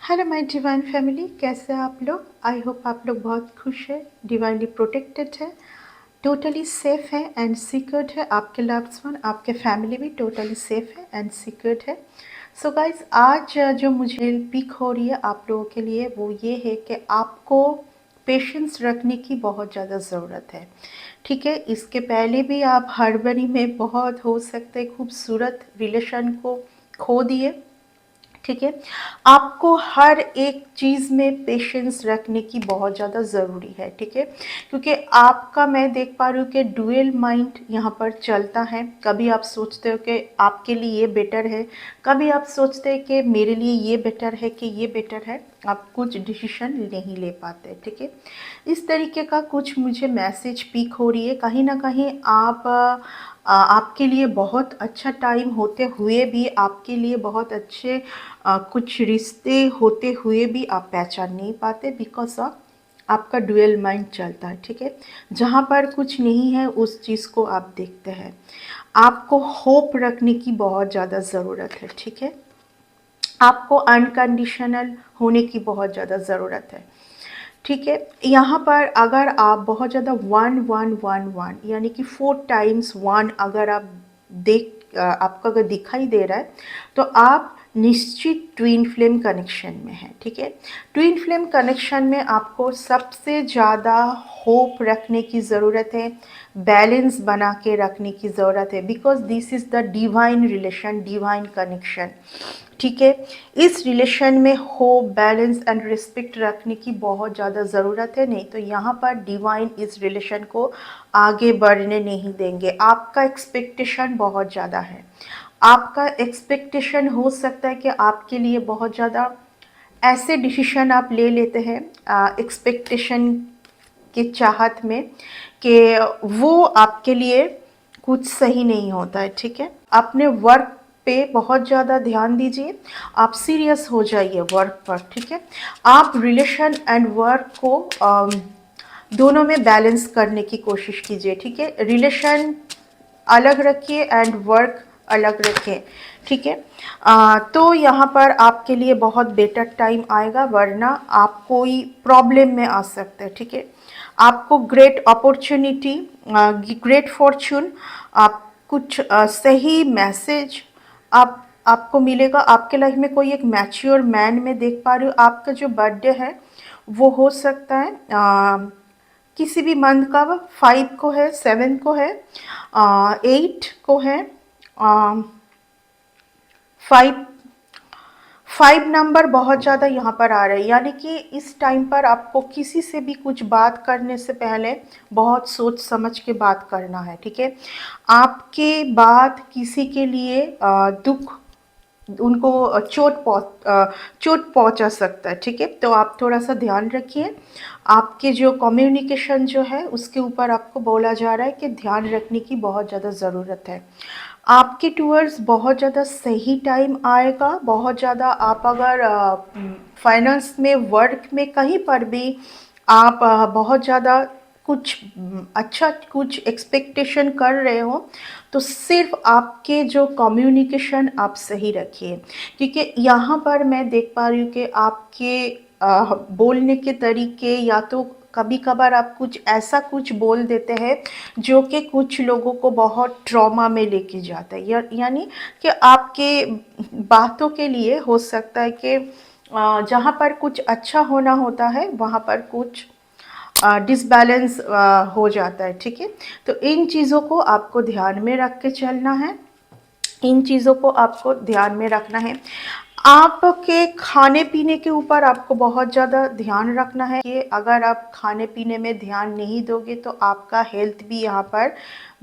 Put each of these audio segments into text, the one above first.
Hello my divine family, कैसे हैं आप लोग। आई होप आप लोग बहुत खुश हैं, डिवाइनली प्रोटेक्टेड है, टोटली सेफ है एंड सिक्योर्ड है। आपके लव्ड वन, आपके फैमिली भी टोटली सेफ है एंड सिक्योर्ड है। सो गाइज, आज जो मुझे पिक हो रही है आप लोगों के लिए वो ये है कि आपको पेशेंस रखने की बहुत ज़्यादा ज़रूरत है। ठीक है, इसके पहले भी आप हड़बड़ी में बहुत हो सकते खूबसूरत रिलेशन को खो दिए। ठीक है, आपको हर एक चीज़ में पेशेंस रखने की बहुत ज़्यादा ज़रूरी है। ठीक है, क्योंकि आपका मैं देख पा रही हूँ कि डुअल माइंड यहाँ पर चलता है। कभी आप सोचते हो कि आपके लिए ये बेटर है, कभी आप सोचते हैं कि मेरे लिए ये बेटर है कि ये बेटर है। आप कुछ डिसीजन नहीं ले पाते। ठीक है, इस तरीके का कुछ मुझे मैसेज पिक हो रही है। कहीं ना कहीं आपके लिए बहुत अच्छा टाइम होते हुए भी, आपके लिए बहुत अच्छे कुछ रिश्ते होते हुए भी आप पहचान नहीं पाते, बिकॉज ऑफ आपका डुअल माइंड चलता है। ठीक है, जहाँ पर कुछ नहीं है उस चीज़ को आप देखते हैं। आपको होप रखने की बहुत ज़्यादा ज़रूरत है। ठीक है, आपको अनकंडीशनल होने की बहुत ज़्यादा ज़रूरत है। ठीक है, यहाँ पर अगर आप बहुत ज़्यादा 1 1 1 1 यानी कि 4 टाइम्स 1 अगर आप आपको अगर दिखाई दे रहा है तो आप निश्चित ट्विन फ्लेम कनेक्शन में हैं। ठीक है, ट्विन फ्लेम कनेक्शन में आपको सबसे ज़्यादा होप रखने की ज़रूरत है, बैलेंस बना के रखने की ज़रूरत है, because this is the divine relation, divine connection. ठीक है, इस रिलेशन में होप, बैलेंस एंड रिस्पेक्ट रखने की बहुत ज़्यादा ज़रूरत है, नहीं तो यहाँ पर डिवाइन इस रिलेशन को आगे बढ़ने नहीं देंगे। आपका एक्सपेक्टेशन बहुत ज़्यादा है, आपका एक्सपेक्टेशन हो सकता है कि आपके लिए बहुत ज़्यादा ऐसे डिसीजन आप ले लेते हैं एक्सपेक्टेशन के चाहत में कि वो आपके लिए कुछ सही नहीं होता है। ठीक है, अपने वर्क पे बहुत ज़्यादा ध्यान दीजिए, आप सीरियस हो जाइए वर्क पर। ठीक है, आप रिलेशन एंड वर्क को दोनों में बैलेंस करने की कोशिश कीजिए। ठीक है, रिलेशन अलग रखिए एंड वर्क अलग रखें। ठीक है, तो यहाँ पर आपके लिए बहुत बेटर टाइम आएगा, वरना आप कोई प्रॉब्लम में आ सकते हैं। ठीक है, आपको ग्रेट अपॉर्चुनिटी, ग्रेट फॉर्चून, आप कुछ सही मैसेज आपको मिलेगा। आपके लाइफ में कोई एक मैच्योर मैन में देख पा रही हूँ। आपका जो बर्थडे है वो हो सकता है किसी भी मंथ का, 5 को है, 7 को है, 8 को है, 5 5 नंबर बहुत ज़्यादा यहाँ पर आ रहा है। यानी कि इस टाइम पर आपको किसी से भी कुछ बात करने से पहले बहुत सोच समझ के बात करना है। ठीक है, आपके बात किसी के लिए दुख, उनको चोट पहुंचा सकता है। ठीक है, तो आप थोड़ा सा ध्यान रखिए। आपके जो कम्युनिकेशन जो है उसके ऊपर आपको बोला जा रहा है कि ध्यान रखने की बहुत ज़्यादा ज़रूरत है। आपके टूवर्ड्स बहुत ज़्यादा सही टाइम आएगा। बहुत ज़्यादा आप अगर फाइनेंस में, वर्क में, कहीं पर भी आप बहुत ज़्यादा कुछ अच्छा कुछ एक्सपेक्टेशन कर रहे हो तो सिर्फ आपके जो कम्युनिकेशन आप सही रखिए, क्योंकि यहाँ पर मैं देख पा रही हूँ कि आपके बोलने के तरीके, या तो कभी कभार आप कुछ ऐसा कुछ बोल देते हैं जो कि कुछ लोगों को बहुत ट्रॉमा में लेके जाता है। यानी कि आपके बातों के लिए हो सकता है कि जहाँ पर कुछ अच्छा होना होता है वहाँ पर कुछ डिसबैलेंस हो जाता है। ठीक है, तो इन चीज़ों को आपको ध्यान में रख के चलना है, इन चीज़ों को आपको ध्यान में रखना है। आपके खाने पीने के ऊपर आपको बहुत ज़्यादा ध्यान रखना है कि अगर आप खाने पीने में ध्यान नहीं दोगे तो आपका हेल्थ भी यहाँ पर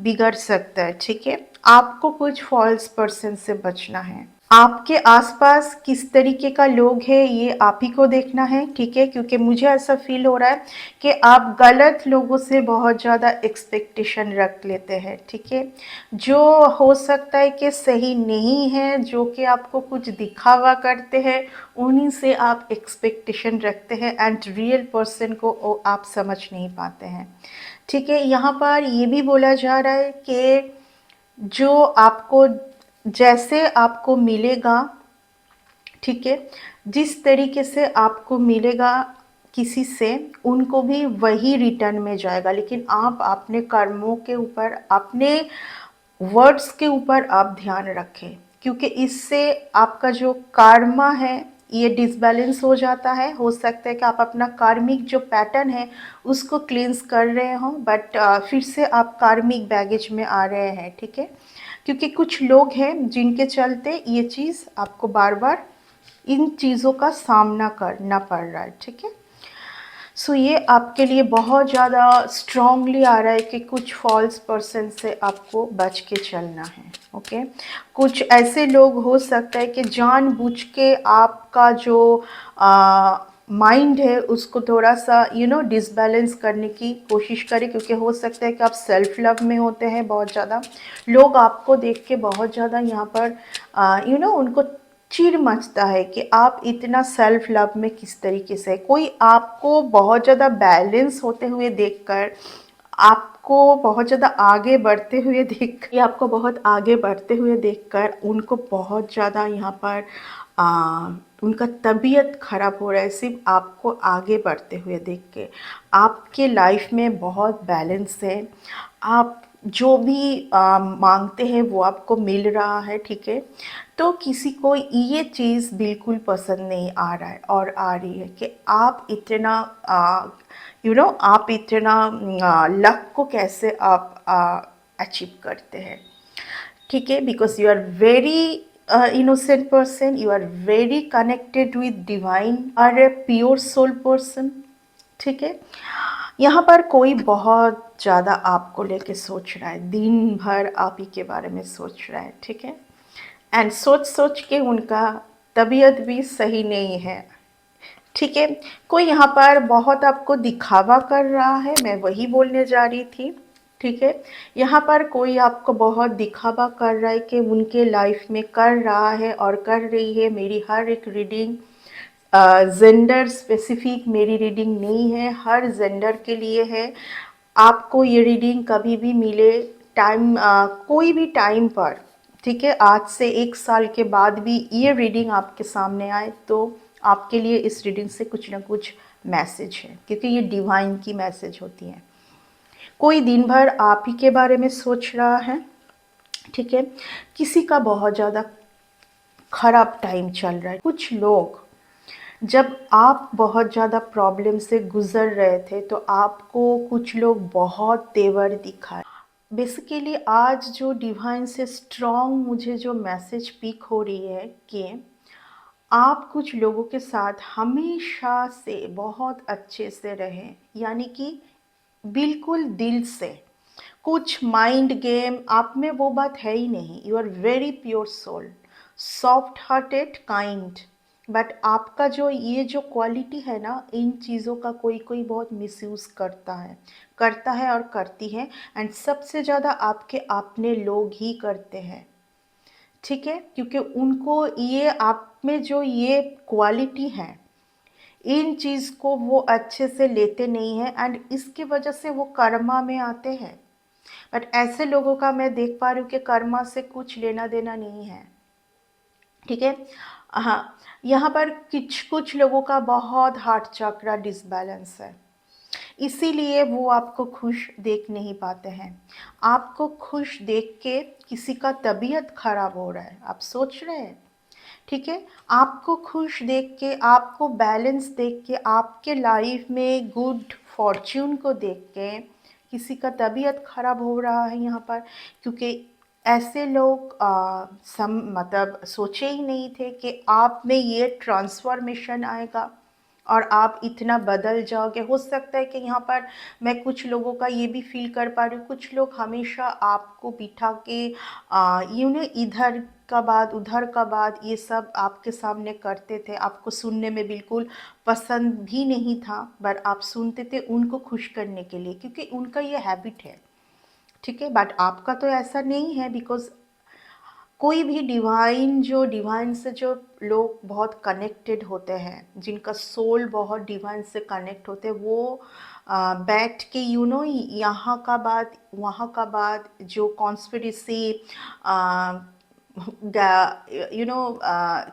बिगड़ सकता है। ठीक है, आपको कुछ फॉल्स पर्सन से बचना है। आपके आसपास किस तरीके का लोग हैं ये आप ही को देखना है। ठीक है, क्योंकि मुझे ऐसा फील हो रहा है कि आप गलत लोगों से बहुत ज़्यादा एक्सपेक्टेशन रख लेते हैं। ठीक है, जो हो सकता है कि सही नहीं है, जो कि आपको कुछ दिखावा करते हैं, उन्हीं से आप एक्सपेक्टेशन रखते हैं एंड रियल पर्सन को आप समझ नहीं पाते हैं। ठीक है, यहाँ पर ये भी बोला जा रहा है कि जो आपको, जैसे आपको मिलेगा, ठीक है, जिस तरीके से आपको मिलेगा किसी से, उनको भी वही रिटर्न में जाएगा। लेकिन आप अपने कर्मों के ऊपर, अपने वर्ड्स के ऊपर आप ध्यान रखें, क्योंकि इससे आपका जो कार्मा है ये डिसबैलेंस हो जाता है। हो सकता है कि आप अपना कार्मिक जो पैटर्न है उसको क्लींस कर रहे हो, बट फिर से आप कार्मिक बैगेज में आ रहे हैं, ठीक है। क्योंकि कुछ लोग हैं जिनके चलते ये चीज़ आपको बार बार इन चीज़ों का सामना करना पड़ रहा है, ठीक है। सो ये आपके लिए बहुत ज़्यादा स्ट्रांगली आ रहा है कि कुछ फॉल्स पर्सन से आपको बच के चलना है, ओके। कुछ ऐसे लोग हो सकता है कि जानबूझ के आपका जो माइंड है उसको थोड़ा सा डिसबैलेंस करने की कोशिश करें, क्योंकि हो सकता है कि आप सेल्फ लव में होते हैं बहुत ज़्यादा। लोग आपको देख के बहुत ज़्यादा यहाँ पर उनको चिढ़ मचता है कि आप इतना सेल्फ लव में किस तरीके से। कोई आपको बहुत ज़्यादा बैलेंस होते हुए देखकर, आपको बहुत ज़्यादा आगे बढ़ते हुए देख, या आपको बहुत आगे बढ़ते हुए देखकर उनको बहुत ज़्यादा यहाँ पर उनका तबीयत ख़राब हो रहा है सिर्फ आपको आगे बढ़ते हुए देख के। आपके लाइफ में बहुत बैलेंस है, आप जो भी मांगते हैं वो आपको मिल रहा है, ठीक है। तो किसी को ये चीज़ बिल्कुल पसंद नहीं आ रहा है और आ रही है कि आप इतना आप इतना लक को कैसे आप अचीव करते हैं, ठीक है। Because you are very innocent person, you are very connected with divine, are a pure soul person, ठीक है। यहाँ पर कोई बहुत ज़्यादा आपको लेके सोच रहा है, दिन भर आप ही के बारे में सोच रहा है, ठीक है। एंड सोच सोच के उनका तबीयत भी सही नहीं है, ठीक है। कोई यहाँ पर बहुत आपको दिखावा कर रहा है, मैं वही बोलने जा रही थी, ठीक है। यहाँ पर कोई आपको बहुत दिखावा कर रहा है कि उनके लाइफ में कर रहा है और कर रही है। मेरी हर एक रीडिंग जेंडर स्पेसिफिक मेरी रीडिंग नहीं है, हर जेंडर के लिए है। आपको ये रीडिंग कभी भी मिले, टाइम कोई भी टाइम पर, ठीक है, आज से 1 साल के बाद भी ये रीडिंग आपके सामने आए तो आपके लिए इस रीडिंग से कुछ ना कुछ मैसेज है, क्योंकि ये डिवाइन की मैसेज होती है। कोई दिन भर आप ही के बारे में सोच रहा है, ठीक है। किसी का बहुत ज़्यादा खराब टाइम चल रहा है। कुछ लोग, जब आप बहुत ज़्यादा प्रॉब्लम से गुज़र रहे थे तो आपको कुछ लोग बहुत तेवर दिखाए। बेसिकली आज जो डिवाइन से स्ट्रॉन्ग मुझे जो मैसेज पिक हो रही है कि आप कुछ लोगों के साथ हमेशा से बहुत अच्छे से रहें, यानी कि बिल्कुल दिल से। कुछ माइंड गेम आप में वो बात है ही नहीं। You are very pure soul, soft hearted, kind. But आपका जो ये जो क्वालिटी है ना, इन चीज़ों का कोई कोई बहुत मिसयूज़ करता है और करती है। एंड सबसे ज़्यादा आपके अपने लोग ही करते हैं, ठीक है। क्योंकि उनको ये आप में जो ये क्वालिटी है, इन चीज़ को वो अच्छे से लेते नहीं हैं एंड इसकी वजह से वो कर्मा में आते हैं। बट ऐसे लोगों का मैं देख पा रही हूँ कि कर्मा से कुछ लेना देना नहीं है, ठीक है। हाँ, यहाँ पर कुछ कुछ लोगों का बहुत हार्ट चक्रा डिसबैलेंस है, इसीलिए वो आपको खुश देख नहीं पाते हैं। आपको खुश देख के किसी का तबीयत खराब हो रहा है, आप सोच रहे हैं, ठीक है। आपको खुश देख के, आपको बैलेंस देख के, आपके लाइफ में गुड फॉर्च्यून को देख के किसी का तबीयत खराब हो रहा है यहाँ पर। क्योंकि ऐसे लोग मतलब सोचे ही नहीं थे कि आप में ये ट्रांसफॉर्मेशन आएगा और आप इतना बदल जाओगे। हो सकता है कि यहाँ पर मैं कुछ लोगों का ये भी फील कर पा रही हूँ, कुछ लोग हमेशा आपको बिठा के इधर का बात उधर का बात ये सब आपके सामने करते थे। आपको सुनने में बिल्कुल पसंद भी नहीं था, पर आप सुनते थे उनको खुश करने के लिए, क्योंकि उनका ये हैबिट है, ठीक है। बट आपका तो ऐसा नहीं है। बिकॉज कोई भी डिवाइन से जो लोग बहुत कनेक्टेड होते हैं, जिनका सोल बहुत डिवाइन से कनेक्ट होते हैं, वो बैठ के यहाँ का बात वहाँ का बात, जो कॉन्स्पिरेसी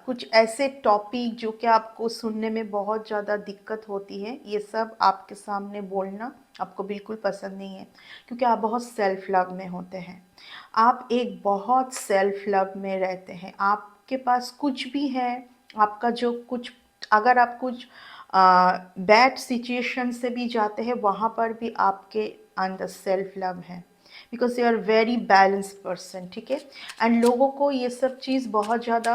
कुछ ऐसे टॉपिक जो कि आपको सुनने में बहुत ज़्यादा दिक्कत होती है, ये सब आपके सामने बोलना आपको बिल्कुल पसंद नहीं है, क्योंकि आप बहुत सेल्फ लव में होते हैं। आप एक बहुत सेल्फ लव में रहते हैं, आपके पास कुछ भी है, आपका जो कुछ, अगर आप कुछ बैड सिचुएशन से भी जाते हैं, वहाँ पर भी आपके अंदर सेल्फ लव है, because you are very balance person, ठीक है। एंड लोगों को ये सब चीज़ बहुत ज़्यादा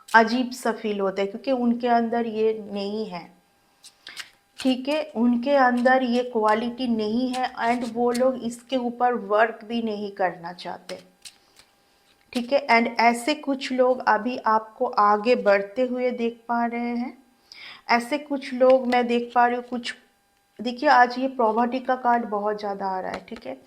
अजीब सा फील होता है, क्योंकि उनके अंदर ये नहीं है, ठीक है, उनके अंदर ये क्वालिटी नहीं है, एंड वो लोग इसके ऊपर वर्क भी नहीं करना चाहते, ठीक है। एंड ऐसे कुछ लोग अभी आपको आगे बढ़ते हुए देख पा रहे हैं। ऐसे कुछ लोग मैं देख पा रही हूँ, कुछ, देखिए आज ये प्रॉपर्टी का कार्ड बहुत ज़्यादा आ रहा है, ठीक है।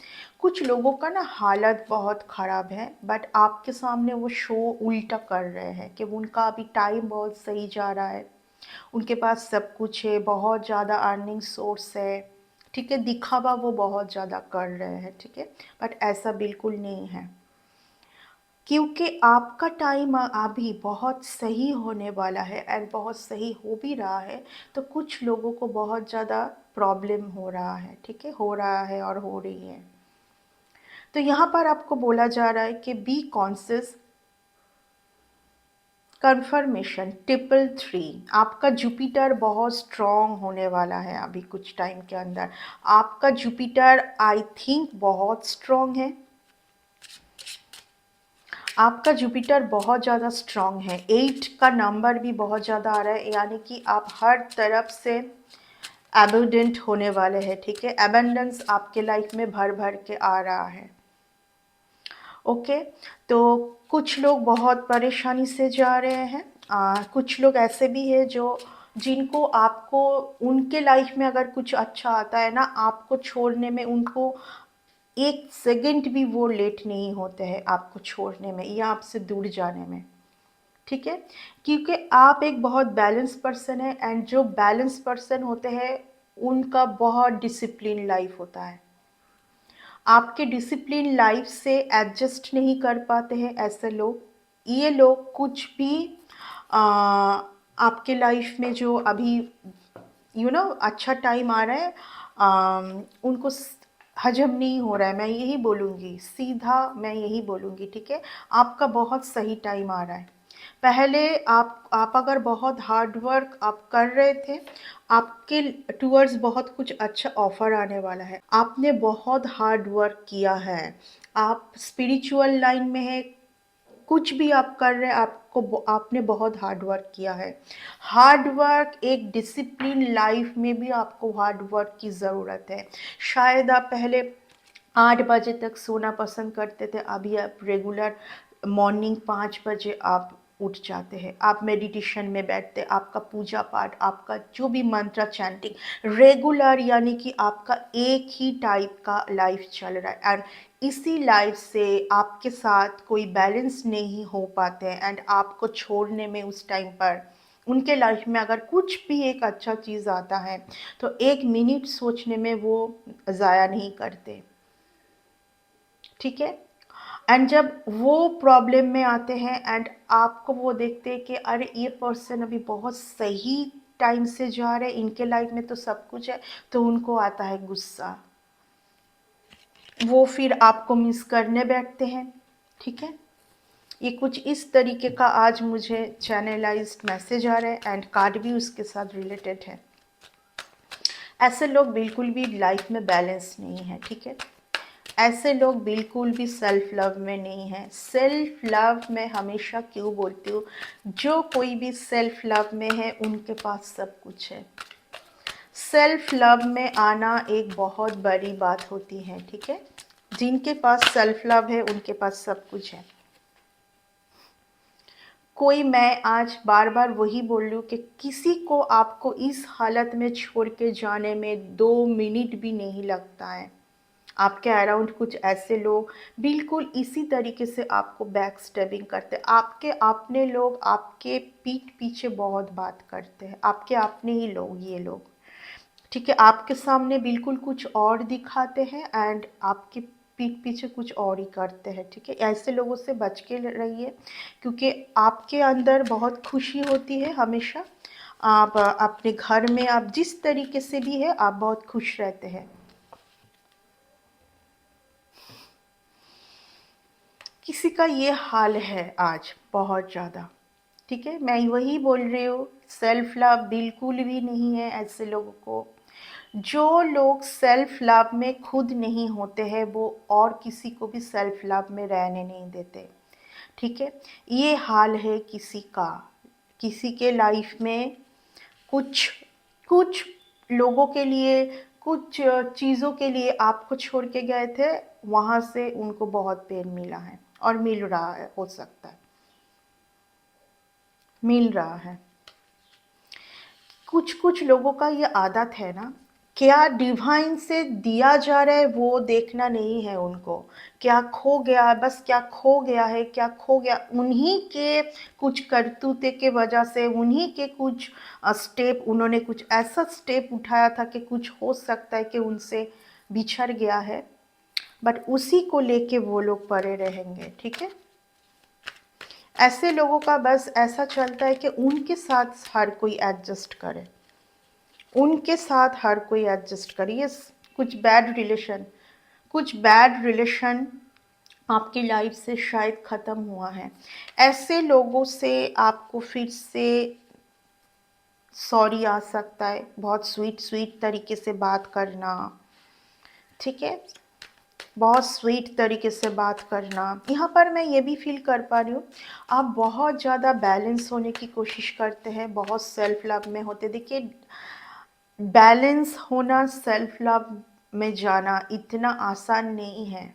कुछ लोगों का ना हालत बहुत ख़राब है, बट आपके सामने वो शो उल्टा कर रहे हैं कि उनका अभी टाइम बहुत सही जा रहा है, उनके पास सब कुछ है, बहुत ज़्यादा अर्निंग सोर्स है, ठीक है, दिखावा वो बहुत ज़्यादा कर रहे हैं, ठीक है। बट ऐसा बिल्कुल नहीं है, क्योंकि आपका टाइम अभी बहुत सही होने वाला है, एंड बहुत सही हो भी रहा है। तो कुछ लोगों को बहुत ज़्यादा प्रॉब्लम हो रहा है, ठीक है, हो रहा है और हो रही है। तो यहाँ पर आपको बोला जा रहा है कि be conscious, confirmation triple three, आपका जुपिटर बहुत स्ट्रॉन्ग होने वाला है अभी कुछ टाइम के अंदर। आपका जुपिटर आई थिंक बहुत स्ट्रॉन्ग है, आपका जुपिटर बहुत ज़्यादा स्ट्रॉन्ग है। 8 का नंबर भी बहुत ज़्यादा आ रहा है, यानी कि आप हर तरफ से एबंडेंट होने वाले हैं, ठीक है। एबंडेंस आपके लाइफ में भर भर के आ रहा है, ओके। तो कुछ लोग बहुत परेशानी से जा रहे हैं, कुछ लोग ऐसे भी हैं जो, जिनको आपको, उनके लाइफ में अगर कुछ अच्छा आता है ना, आपको छोड़ने में उनको एक सेकंड भी वो लेट नहीं होते हैं आपको छोड़ने में या आपसे दूर जाने में, ठीक है। क्योंकि आप एक बहुत बैलेंस पर्सन है, एंड जो बैलेंस पर्सन होते हैं उनका बहुत डिसिप्लिन लाइफ होता है। आपके डिसिप्लिन लाइफ से एडजस्ट नहीं कर पाते हैं ऐसे लोग। ये लोग कुछ भी आ, आपके लाइफ में जो अभी अच्छा टाइम आ रहा है, उनको हजम नहीं हो रहा है, मैं यही बोलूँगी, सीधा मैं यही बोलूँगी, ठीक है। आपका बहुत सही टाइम आ रहा है। पहले आप अगर बहुत हार्ड वर्क आप कर रहे थे, आपके टूवर्ड्स बहुत कुछ अच्छा ऑफर आने वाला है। आपने बहुत हार्ड वर्क किया है, आप स्पिरिचुअल लाइन में है, कुछ भी आप कर रहे हैं, आपने बहुत हार्ड वर्क किया है। हार्ड वर्क, एक डिसिप्लिन लाइफ में भी आपको हार्ड वर्क की ज़रूरत है। शायद आप पहले 8 बजे तक सोना पसंद करते थे, अभी आप रेगुलर मॉर्निंग 5 बजे आप उठ जाते हैं, आप मेडिटेशन में बैठते, आपका पूजा पाठ, आपका जो भी मंत्र चैंटिंग रेगुलर, यानी कि आपका एक ही टाइप का लाइफ चल रहा है। एंड इसी लाइफ से आपके साथ कोई बैलेंस नहीं हो पाते हैं, एंड आपको छोड़ने में उस टाइम पर उनके लाइफ में अगर कुछ भी एक अच्छा चीज़ आता है, तो 1 मिनट सोचने में वो ज़ाया नहीं करते, ठीक है। एंड जब वो प्रॉब्लम में आते हैं, एंड आपको वो देखते हैं कि अरे ये पर्सन अभी बहुत सही टाइम से जा रहे हैं, इनके लाइफ में तो सब कुछ है, तो उनको आता है गुस्सा, वो फिर आपको मिस करने बैठते हैं, ठीक है। ये कुछ इस तरीके का आज मुझे चैनलाइज्ड मैसेज आ रहा है, एंड कार्ड भी उसके साथ रिलेटेड है। ऐसे लोग बिल्कुल भी लाइफ में बैलेंस नहीं है, ठीक है। ऐसे लोग बिल्कुल भी सेल्फ लव में नहीं है। सेल्फ लव में हमेशा क्यों बोलती हूँ, जो कोई भी सेल्फ लव में है उनके पास सब कुछ है। सेल्फ लव में आना एक बहुत बड़ी बात होती है, ठीक है। जिनके पास सेल्फ लव है उनके पास सब कुछ है। कोई, मैं आज बार बार वही बोल रही हूँ कि किसी को आपको इस हालत में छोड़ के जाने में 2 मिनट भी नहीं लगता है। आपके अराउंड कुछ ऐसे लोग बिल्कुल इसी तरीके से आपको बैक स्टेबिंग करते हैं। आपके अपने लोग आपके पीठ पीछे बहुत बात करते हैं, आपके अपने ही लोग ये लोग, ठीक है। आपके सामने बिल्कुल कुछ और दिखाते हैं, एंड आपके पीठ पीछे कुछ और ही करते हैं, ठीक है। ऐसे लोगों से बच के रहिए, क्योंकि आपके अंदर बहुत खुशी होती है हमेशा। आप अपने घर में आप जिस तरीके से भी है आप बहुत खुश रहते हैं। किसी का ये हाल है आज बहुत ज़्यादा, ठीक है। मैं वही बोल रही हूँ, सेल्फ लव बिल्कुल भी नहीं है ऐसे लोगों को। जो लोग सेल्फ लव में खुद नहीं होते हैं वो और किसी को भी सेल्फ लव में रहने नहीं देते, ठीक है। ये हाल है किसी का, किसी के लाइफ में कुछ कुछ लोगों के लिए, कुछ चीज़ों के लिए आपको छोड़ के गए थे, वहाँ से उनको बहुत पेन मिला है और मिल रहा है, हो सकता है मिल रहा है। कुछ कुछ लोगों का ये आदत है ना, क्या डिवाइन से दिया जा रहा है वो देखना नहीं है उनको। क्या खो गया है, बस क्या खो गया है, क्या खो गया, उन्हीं के कुछ करतूते के वजह से, उन्हीं के कुछ स्टेप, उन्होंने कुछ ऐसा स्टेप उठाया था कि कुछ हो सकता है कि उनसे बिछड़ गया है, बट उसी को लेके वो लोग पड़े रहेंगे, ठीक है। ऐसे लोगों का बस ऐसा चलता है कि उनके साथ हर कोई एडजस्ट करे, उनके साथ हर कोई एडजस्ट करिए। कुछ बैड रिलेशन आपकी लाइफ से शायद ख़त्म हुआ है। ऐसे लोगों से आपको फिर से सॉरी आ सकता है, बहुत स्वीट स्वीट तरीके से बात करना, ठीक है। बहुत स्वीट तरीके से बात करना। यहाँ पर मैं ये भी फील कर पा रही हूँ, आप बहुत ज़्यादा बैलेंस होने की कोशिश करते हैं, बहुत सेल्फ लव में होते। देखिए, बैलेंस होना, सेल्फ लव में जाना इतना आसान नहीं है।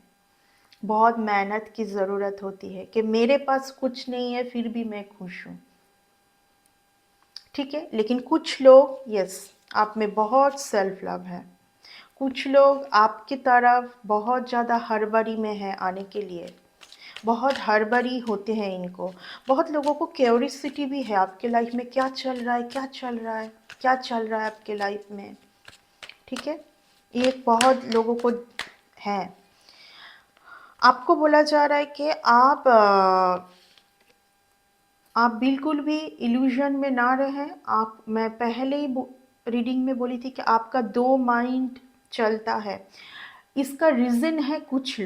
बहुत मेहनत की ज़रूरत होती है कि मेरे पास कुछ नहीं है फिर भी मैं खुश हूँ, ठीक है। लेकिन कुछ लोग, यस, आप में बहुत सेल्फ लव है। कुछ लोग आपकी तरफ बहुत ज़्यादा हड़बड़ी में है आने के लिए, बहुत हड़बड़ी होते हैं इनको। बहुत लोगों को क्यूरियोसिटी भी है आपके लाइफ में क्या चल रहा है, क्या चल रहा है, क्या चल रहा है आपके लाइफ में, ठीक है। ये बहुत लोगों को है। आपको बोला जा रहा है कि आप बिल्कुल भी इल्यूजन में ना रहें। आप, मैं पहले ही रीडिंग में बोली थी कि आपका दो माइंड चलता है। इसका रीज़न है कुछ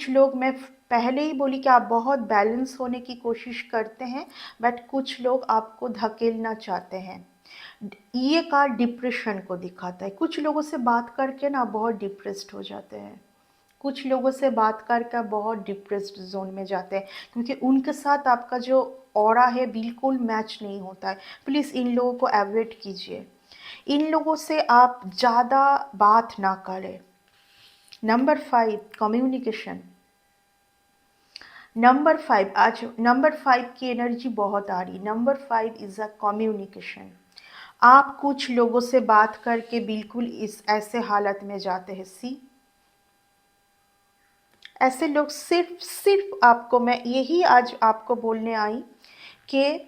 लोग मैं पहले ही बोली कि आप बहुत बैलेंस होने की कोशिश करते हैं, बट कुछ लोग आपको धकेलना चाहते हैं। ये कार्ड डिप्रेशन को दिखाता है। कुछ लोगों से बात करके ना बहुत डिप्रेस्ड हो जाते हैं, कुछ लोगों से बात करके बहुत डिप्रेस्ड जोन में जाते हैं, क्योंकि उनके साथ आपका जो ऑरा है बिल्कुल मैच नहीं होता है। प्लीज़ इन लोगों को अवॉइड कीजिए, इन लोगों से आप ज़्यादा बात ना करें। Number 5, communication. नंबर 5, आज नंबर 5 की एनर्जी बहुत आ रही। Number 5 is a communication. आप कुछ लोगों से बात करके बिल्कुल इस ऐसे हालत में जाते हैं, सी, ऐसे लोग सिर्फ सिर्फ आपको, मैं यही आज आपको बोलने आई कि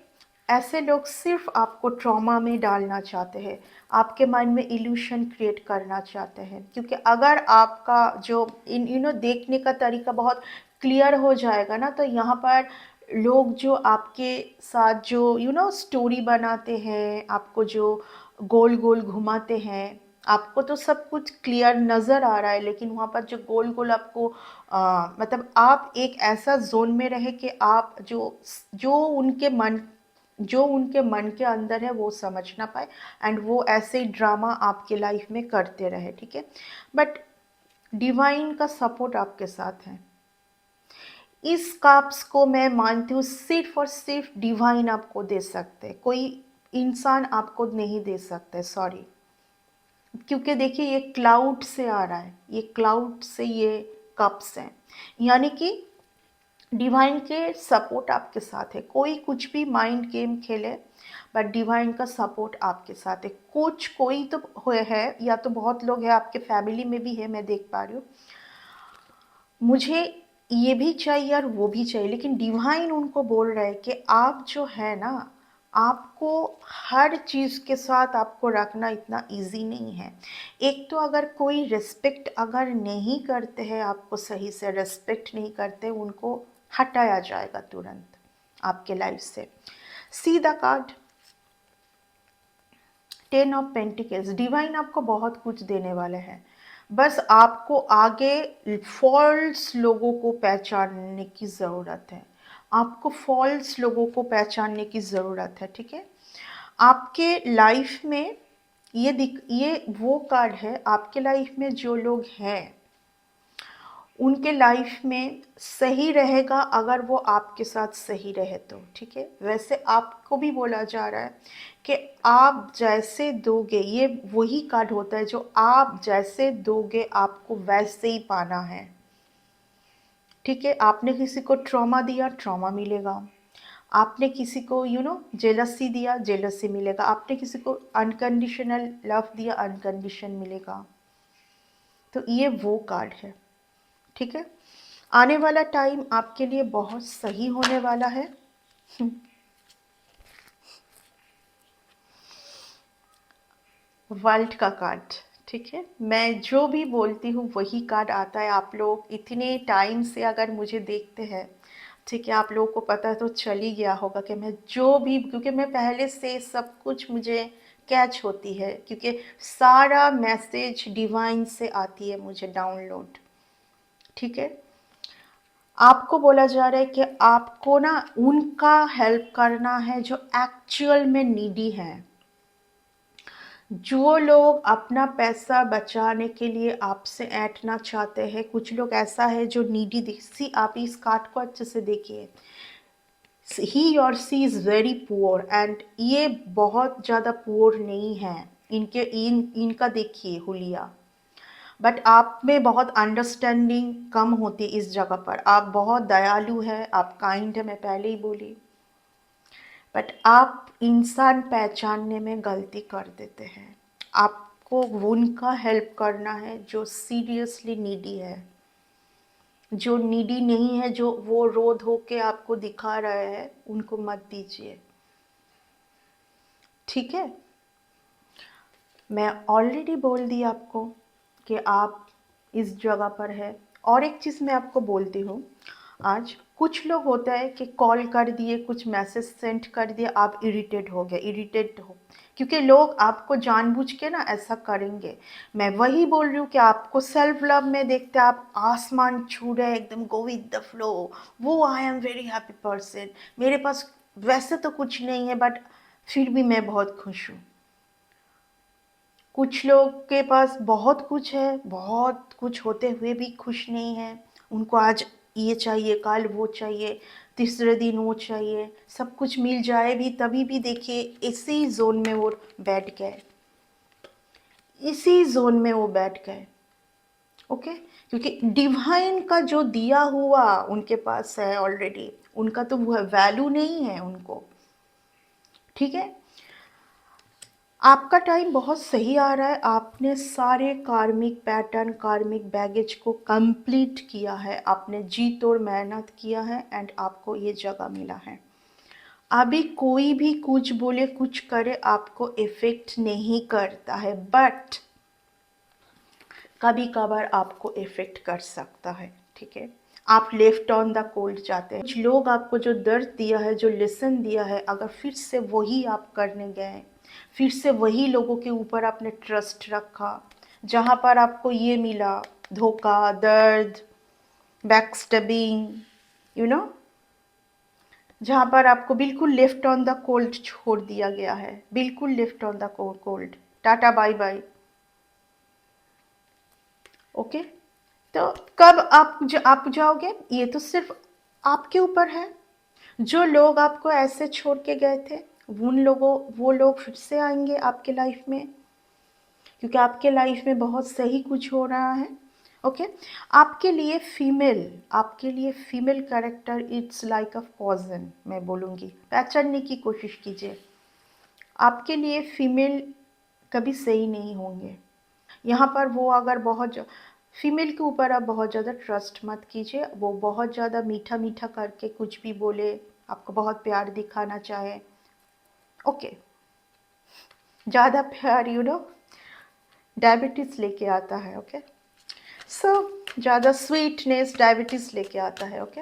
ऐसे लोग सिर्फ आपको ट्रॉमा में डालना चाहते हैं, आपके माइंड में इल्यूशन क्रिएट करना चाहते हैं। क्योंकि अगर आपका जो देखने का तरीका बहुत क्लियर हो जाएगा ना, तो यहाँ पर लोग जो आपके साथ जो स्टोरी बनाते हैं, आपको जो गोल गोल घुमाते हैं, आपको तो सब कुछ क्लियर नज़र आ रहा है, लेकिन वहाँ पर जो गोल गोल आपको मतलब आप एक ऐसा जोन में रहे कि आप जो उनके मन जो उनके मन के अंदर है वो समझ ना पाए, एंड वो ऐसे ड्रामा आपके लाइफ में करते रहे, ठीक है। बट डिवाइन का सपोर्ट आपके साथ है। इस कप्स को मैं मानती हूँ सिर्फ और सिर्फ डिवाइन आपको दे सकते हैं, कोई इंसान आपको नहीं दे सकते, सॉरी। क्योंकि देखिए, ये क्लाउड से आ रहा है, ये क्लाउड से ये कप्स हैं, यानी कि डिवाइन के सपोर्ट आपके साथ है। कोई कुछ भी माइंड गेम खेले, बट डिवाइन का सपोर्ट आपके साथ है। कोई तो है, या तो बहुत लोग हैं आपके फैमिली में भी है, मैं देख पा रही हूँ। मुझे ये भी चाहिए और वो भी चाहिए, लेकिन डिवाइन उनको बोल रहा है कि आप जो है ना, आपको हर चीज़ के साथ आपको रखना इतना इजी नहीं है। एक तो अगर कोई रिस्पेक्ट अगर नहीं करते हैं, आपको सही से रिस्पेक्ट नहीं करते, उनको हटाया जाएगा तुरंत आपके लाइफ से। See the card, 10 of pentacles. Divine आपको बहुत कुछ देने वाले हैं, बस आपको आगे फॉल्स लोगों को पहचानने की ज़रूरत है। आपको फॉल्स लोगों को पहचानने की ज़रूरत है, ठीक है। आपके लाइफ में ये वो कार्ड है, आपके लाइफ में जो लोग हैं उनके लाइफ में सही रहेगा अगर वो आपके साथ सही रहे तो, ठीक है। वैसे आपको भी बोला जा रहा है कि आप जैसे दोगे, ये वही कार्ड होता है जो आप जैसे दोगे आपको वैसे ही पाना है, ठीक है। आपने किसी को ट्रॉमा दिया, ट्रॉमा मिलेगा। आपने किसी को जेलसी दिया, जेलसी मिलेगा। आपने किसी को अनकंडीशनल लव दिया, अनकंडीशन मिलेगा। तो ये वो कार्ड है, ठीक है। आने वाला टाइम आपके लिए बहुत सही होने वाला है। वर्ल्ड का कार्ड, ठीक है। मैं जो भी बोलती हूँ वही कार्ड आता है। आप लोग इतने टाइम से अगर मुझे देखते हैं, ठीक है, आप लोगों को पता तो चल ही गया होगा कि मैं जो भी, क्योंकि मैं पहले से सब कुछ मुझे कैच होती है, क्योंकि सारा मैसेज डिवाइन से आती है मुझे डाउनलोड, ठीक है। आपको बोला जा रहा है कि आपको ना उनका हेल्प करना है जो एक्चुअल में नीडी है, जो लोग अपना पैसा बचाने के लिए आपसे ऐंठना चाहते हैं। कुछ लोग ऐसा है जो नीडी सी, आप इस कार्ड को अच्छे से देखिए, ही और सी इज़ वेरी पुअर, एंड ये बहुत ज़्यादा पुअर नहीं है। इनका देखिए हुलिया, बट आप में बहुत अंडरस्टैंडिंग कम होती है इस जगह पर। आप बहुत दयालु है, आप काइंड है, मैं पहले ही बोली, बट आप इंसान पहचानने में गलती कर देते हैं। आपको उनका हेल्प करना है जो सीरियसली नीडी है, जो नीडी नहीं है, जो वो रो धो के आपको दिखा रहे हैं, उनको मत दीजिए, ठीक है। मैं ऑलरेडी बोल दी आपको कि आप इस जगह पर है। और एक चीज़ मैं आपको बोलती हूँ, आज कुछ लोग होता है कि कॉल कर दिए, कुछ मैसेज सेंड कर दिए, आप इरिटेट हो गए, इरिटेट हो, क्योंकि लोग आपको जानबूझ के ना ऐसा करेंगे। मैं वही बोल रही हूँ कि आपको सेल्फ लव में देखते आप आसमान छू रहे, एकदम गो विद द फ्लो, वो I am very happy person, मेरे पास वैसे तो कुछ नहीं है बट फिर भी मैं बहुत खुश हूँ। कुछ लोग के पास बहुत कुछ है, बहुत कुछ होते हुए भी खुश नहीं है। उनको आज ये चाहिए, कल वो चाहिए, तीसरे दिन वो चाहिए, सब कुछ मिल जाए भी तभी भी देखिए इसी जोन में वो बैठ गए, इसी जोन में वो बैठ गए, ओके। क्योंकि डिवाइन का जो दिया हुआ उनके पास है ऑलरेडी, उनका तो वैल्यू नहीं है उनको, ठीक है। आपका टाइम बहुत सही आ रहा है। आपने सारे कार्मिक पैटर्न, कार्मिक बैगेज को कंप्लीट किया है, आपने जी तोड़ मेहनत किया है, एंड आपको ये जगह मिला है। अभी कोई भी कुछ बोले, कुछ करे, आपको इफ़ेक्ट नहीं करता है, बट कभी कभार आपको इफ़ेक्ट कर सकता है, ठीक है। आप लेफ्ट ऑन द कोल्ड चाहते हैं। कुछ लोग आपको जो दर्द दिया है, जो लेसन दिया है, अगर फिर से वही आप करने गए, फिर से वही लोगों के ऊपर आपने ट्रस्ट रखा, जहाँ पर आपको ये मिला, धोखा, दर्द, बैकस्टैबिंग, यू नो, जहाँ पर आपको बिल्कुल लेफ्ट ऑन द कोल्ड छोड़ दिया गया है, बिल्कुल left on the cold, tata bye bye, okay. तो कब आप जाओगे, ये तो सिर्फ आपके ऊपर है। जो लोग आपको ऐसे छोड़ के गए थे, वो लोग फिर से आएंगे आपके लाइफ में, क्योंकि आपके लाइफ में बहुत सही कुछ हो रहा है, ओके। आपके लिए female character it's like a poison, मैं बोलूँगी, पहचानने की कोशिश कीजिए। आपके लिए फीमेल कभी सही नहीं होंगे। यहाँ पर वो अगर फीमेल के ऊपर आप बहुत ज़्यादा ट्रस्ट मत कीजिए। वो बहुत ज़्यादा मीठा मीठा करके कुछ भी बोले, आपको बहुत प्यार दिखाना चाहे, ओके, ज़्यादा प्यार डायबिटीज़ लेके आता है। ओके, सो ज़्यादा स्वीटनेस डायबिटीज़ लेके आता है। ओके,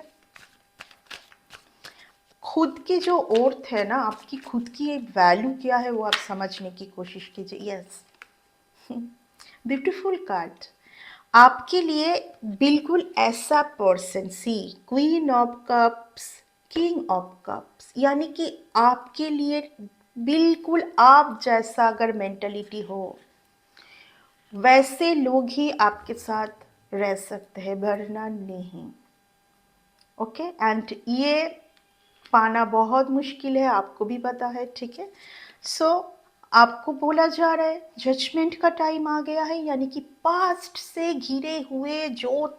खुद की जो ओर्थ है ना, आपकी खुद की एक वैल्यू क्या है वो आप समझने की कोशिश कीजिए। यस, ब्यूटीफुल कार्ड आपके लिए। बिल्कुल ऐसा person, see queen of cups, king of cups, यानी कि आपके लिए बिल्कुल आप जैसा अगर मेंटलिटी हो वैसे लोग ही आपके साथ रह सकते हैं, वरना नहीं। ओके, एंड ये पाना बहुत मुश्किल है, आपको भी पता है। ठीक है, सो आपको बोला जा रहा है जजमेंट का टाइम आ गया है, यानी कि पास्ट से घिरे हुए जो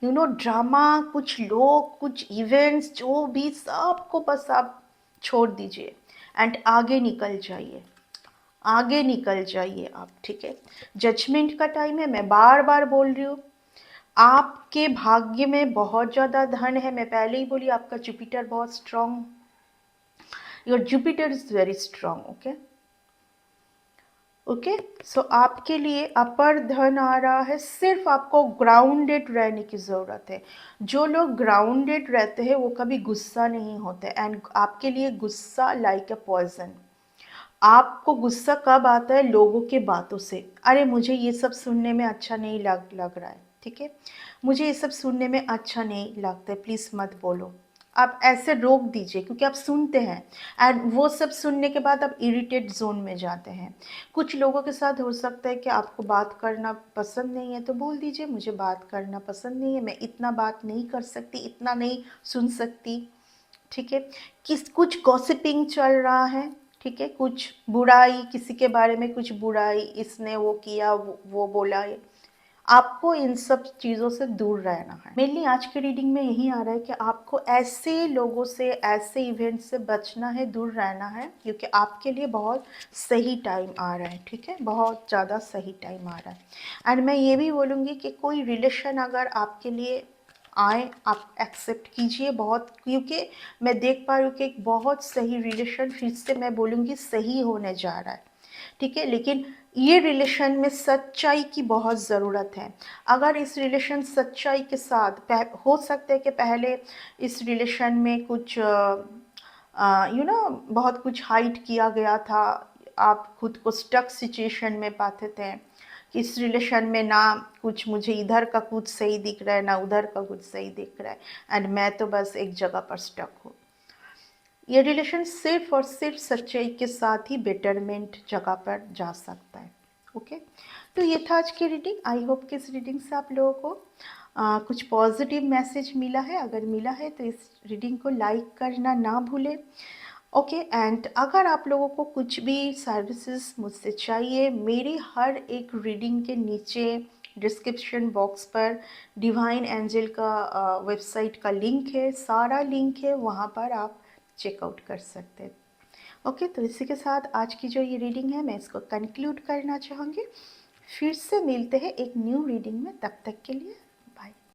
ड्रामा, कुछ लोग, कुछ इवेंट्स, जो भी सबको बस आप छोड़ दीजिए एंड आगे निकल जाइए, आगे निकल जाइए आप। ठीक है, जजमेंट का टाइम है, मैं बार बार बोल रही हूँ। आपके भाग्य में बहुत ज़्यादा धन है, मैं पहले ही बोली आपका जुपिटर बहुत strong, your Jupiter is very strong. Okay, okay, so आपके लिए अपर धन आ रहा है, सिर्फ आपको ग्राउंडेड रहने की ज़रूरत है। जो लोग ग्राउंडेड रहते हैं वो कभी गुस्सा नहीं होते, एंड आपके लिए गुस्सा लाइक ए पॉइजन। आपको गुस्सा कब आता है? लोगों के बातों से। अरे मुझे ये सब सुनने में अच्छा नहीं लग रहा है, ठीक है, मुझे ये सब सुनने में अच्छा नहीं लगता है, प्लीज़ मत बोलो। आप ऐसे रोक दीजिए, क्योंकि आप सुनते हैं एंड वो सब सुनने के बाद आप इरिटेट जोन में जाते हैं। कुछ लोगों के साथ हो सकता है कि आपको बात करना पसंद नहीं है, तो बोल दीजिए मुझे बात करना पसंद नहीं है, मैं इतना बात नहीं कर सकती, इतना नहीं सुन सकती। ठीक है, कुछ गॉसिपिंग चल रहा है, ठीक है, कुछ बुराई, किसी के बारे में कुछ बुराई, इसने वो किया, वो बोला है, आपको इन सब चीज़ों से दूर रहना है। मेनली आज के रीडिंग में यही आ रहा है कि आपको ऐसे लोगों से, ऐसे इवेंट से बचना है, दूर रहना है, क्योंकि आपके लिए बहुत सही टाइम आ रहा है। ठीक है, बहुत ज़्यादा सही टाइम आ रहा है। एंड मैं ये भी बोलूँगी कि कोई रिलेशन अगर आपके लिए आए, आप एक्सेप्ट कीजिए बहुत, क्योंकि मैं देख पा रही हूँ कि एक बहुत सही रिलेशन फिर से मैं बोलूँगी सही होने जा रहा है। ठीक है, लेकिन ये रिलेशन में सच्चाई की बहुत ज़रूरत है। अगर इस रिलेशन सच्चाई के साथ, हो सकता है कि पहले इस रिलेशन में कुछ बहुत कुछ हाइड किया गया था, आप खुद को स्टक सिचुएशन में पाते थे कि इस रिलेशन में ना कुछ मुझे इधर का कुछ सही दिख रहा है, ना उधर का कुछ सही दिख रहा है, एंड मैं तो बस एक जगह पर स्टक हूँ। ये रिलेशन सिर्फ और सिर्फ सच्चाई के साथ ही बेटरमेंट जगह पर जा सकता है। ओके, तो ये था आज की रीडिंग। आई होप कि इस रीडिंग से आप लोगों को कुछ पॉजिटिव मैसेज मिला है। अगर मिला है तो इस रीडिंग को लाइक करना ना भूलें। ओके, एंड अगर आप लोगों को कुछ भी सर्विसेज मुझसे चाहिए, मेरी हर एक रीडिंग के नीचे डिस्क्रिप्शन बॉक्स पर डिवाइन एंजल का वेबसाइट का लिंक है, सारा लिंक है, वहाँ पर आप चेकआउट कर सकते हैं। ओके, तो इसी के साथ आज की जो ये रीडिंग है मैं इसको कंक्लूड करना चाहूँगी। फिर से मिलते हैं एक न्यू रीडिंग में, तब तक के लिए